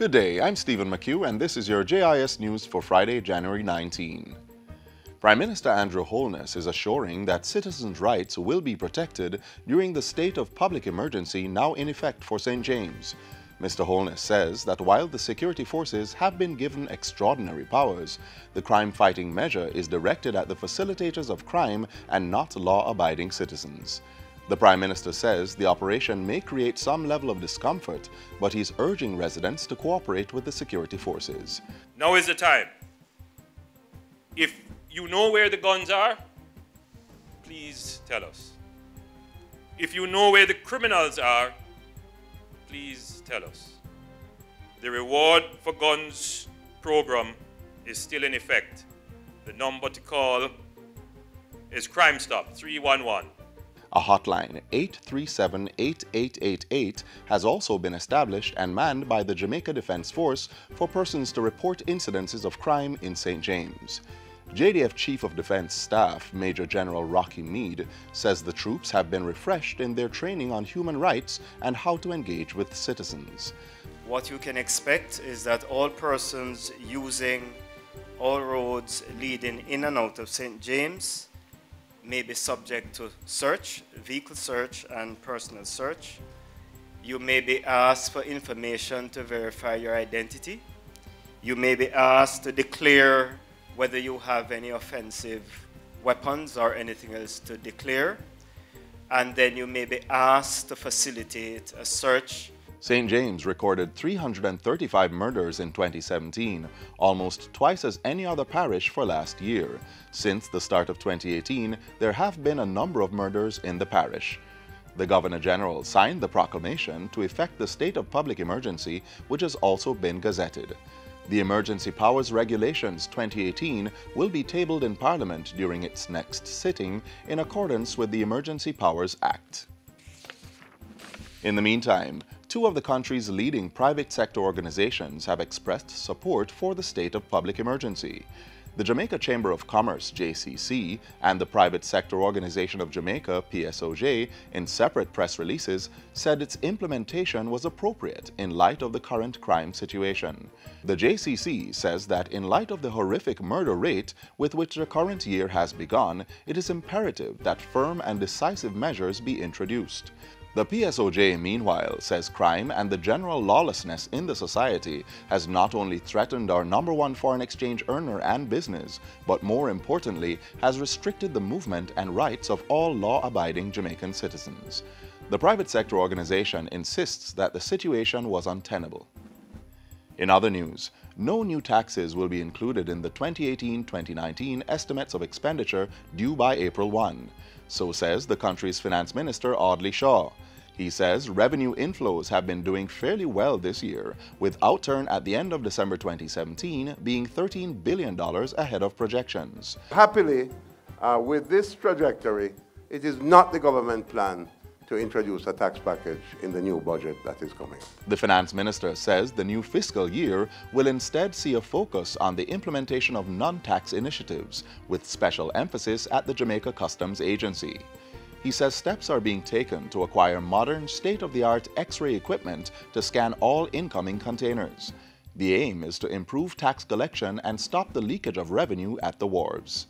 Good day, I'm Stephen McHugh and this is your JIS news for Friday, January 19. Prime Minister Andrew Holness is assuring that citizens' rights will be protected during the state of public emergency now in effect for St. James. Mr. Holness says that while the security forces have been given extraordinary powers, the crime-fighting measure is directed at the facilitators of crime and not law-abiding citizens. The Prime Minister says the operation may create some level of discomfort, but he's urging residents to cooperate with the security forces. Now is the time. If you know where the guns are, please tell us. If you know where the criminals are, please tell us. The Reward for Guns program is still in effect. The number to call is Crime Stop 311. A hotline, 837-8888, has also been established and manned by the Jamaica Defense Force for persons to report incidences of crime in St. James. JDF Chief of Defense Staff, Major General Rocky Meade, says the troops have been refreshed in their training on human rights and how to engage with citizens. What you can expect is that all persons using all roads leading in and out of St. James may be subject to search, vehicle search and personal search. You may be asked for information to verify your identity. You may be asked to declare whether you have any offensive weapons or anything else to declare. And then you may be asked to facilitate a search. St. James recorded 335 murders in 2017, almost twice as any other parish for last year. Since the start of 2018, there have been a number of murders in the parish. The Governor-General signed the proclamation to effect the state of public emergency, which has also been gazetted. The Emergency Powers Regulations 2018 will be tabled in Parliament during its next sitting in accordance with the Emergency Powers Act. In the meantime, two of the country's leading private sector organizations have expressed support for the state of public emergency. The Jamaica Chamber of Commerce, JCC, and the Private Sector Organization of Jamaica, PSOJ, in separate press releases, said its implementation was appropriate in light of the current crime situation. The JCC says that in light of the horrific murder rate with which the current year has begun, it is imperative that firm and decisive measures be introduced. The PSOJ, meanwhile, says crime and the general lawlessness in the society has not only threatened our #1 foreign exchange earner and business, but more importantly, has restricted the movement and rights of all law-abiding Jamaican citizens. The private sector organization insists that the situation was untenable. In other news, no new taxes will be included in the 2018-2019 estimates of expenditure due by April 1. So says the country's Finance Minister, Audley Shaw. He says revenue inflows have been doing fairly well this year, with outturn at the end of December 2017 being $13 billion ahead of projections. Happily, with this trajectory, it is not the government plan to introduce a tax package in the new budget that is coming. The Finance Minister says the new fiscal year will instead see a focus on the implementation of non-tax initiatives, with special emphasis at the Jamaica Customs Agency. He says steps are being taken to acquire modern, state-of-the-art X-ray equipment to scan all incoming containers. The aim is to improve tax collection and stop the leakage of revenue at the wharves.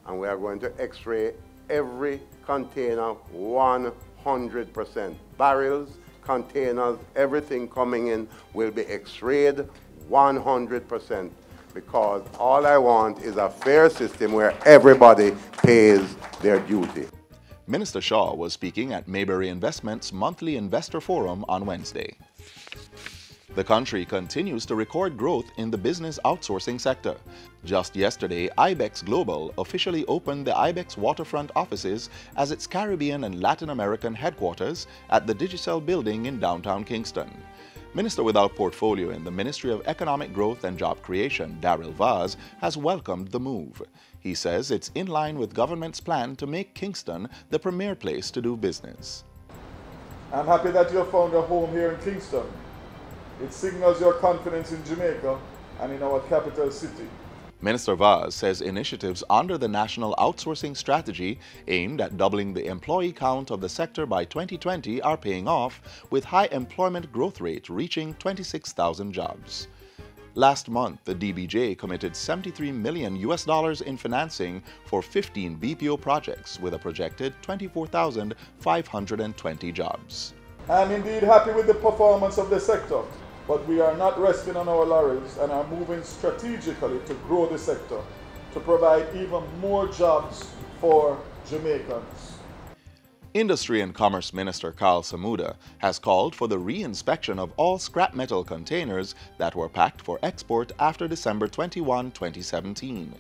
And we are going to X-ray every container 100%. Barrels, containers, everything coming in will be X-rayed 100%, because all I want is a fair system where everybody pays their duty. Minister Shaw was speaking at Mayberry Investments' monthly investor forum on Wednesday. The country continues to record growth in the business outsourcing sector. Just yesterday, IBEX Global officially opened the IBEX Waterfront offices as its Caribbean and Latin American headquarters at the Digicel building in downtown Kingston. Minister without portfolio in the Ministry of Economic Growth and Job Creation, Daryl Vaz, has welcomed the move. He says it's in line with government's plan to make Kingston the premier place to do business. I'm happy that you have found a home here in Kingston. It signals your confidence in Jamaica and in our capital city. Minister Vaz says initiatives under the National Outsourcing Strategy aimed at doubling the employee count of the sector by 2020 are paying off, with high employment growth rate reaching 26,000 jobs. Last month, the DBJ committed $73 million in financing for 15 BPO projects with a projected 24,520 jobs. I'm indeed happy with the performance of the sector, but we are not resting on our laurels and are moving strategically to grow the sector, to provide even more jobs for Jamaicans. Industry and Commerce Minister Carl Samuda has called for the re-inspection of all scrap metal containers that were packed for export after December 21, 2017.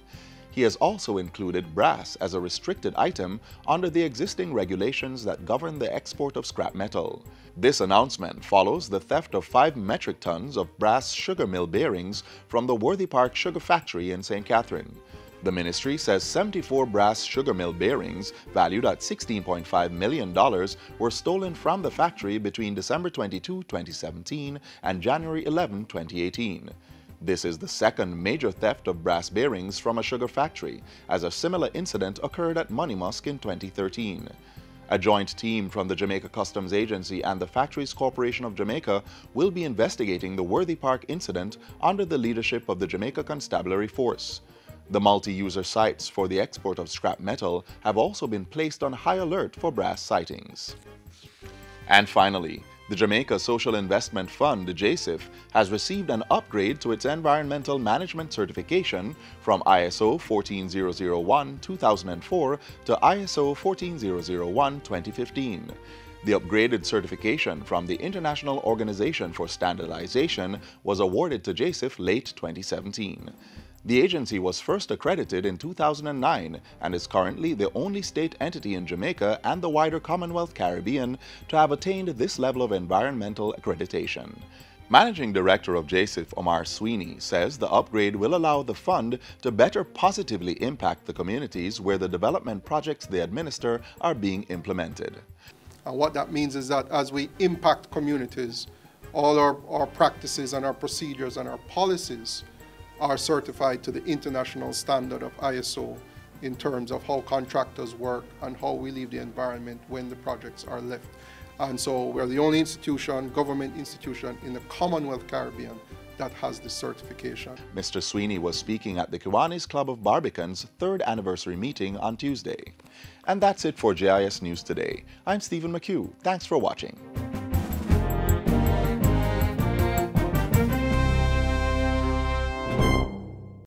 He has also included brass as a restricted item under the existing regulations that govern the export of scrap metal. This announcement follows the theft of 5 metric tons of brass sugar mill bearings from the Worthy Park Sugar Factory in St. Catherine. The ministry says 74 brass sugar mill bearings, valued at $16.5 million, were stolen from the factory between December 22, 2017 and January 11, 2018. This is the second major theft of brass bearings from a sugar factory, as a similar incident occurred at Moneymusk in 2013. A joint team from the Jamaica Customs Agency and the Factories Corporation of Jamaica will be investigating the Worthy Park incident under the leadership of the Jamaica Constabulary Force. The multi-user sites for the export of scrap metal have also been placed on high alert for brass sightings. And finally, the Jamaica Social Investment Fund, JIS, has received an upgrade to its environmental management certification from ISO 14001-2004 to ISO 14001-2015. The upgraded certification from the International Organization for Standardization was awarded to JIS late 2017. The agency was first accredited in 2009 and is currently the only state entity in Jamaica and the wider Commonwealth Caribbean to have attained this level of environmental accreditation. Managing Director of JIS, Omar Sweeney, says the upgrade will allow the fund to better positively impact the communities where the development projects they administer are being implemented. And what that means is that as we impact communities, all our practices and our procedures and our policies are certified to the international standard of ISO in terms of how contractors work and how we leave the environment when the projects are left. And so we're the only institution, government institution in the Commonwealth Caribbean that has this certification. Mr. Sweeney was speaking at the Kiwanis Club of Barbican's 3rd anniversary meeting on Tuesday. And that's it for JIS News Today. I'm Stephen McHugh. Thanks for watching.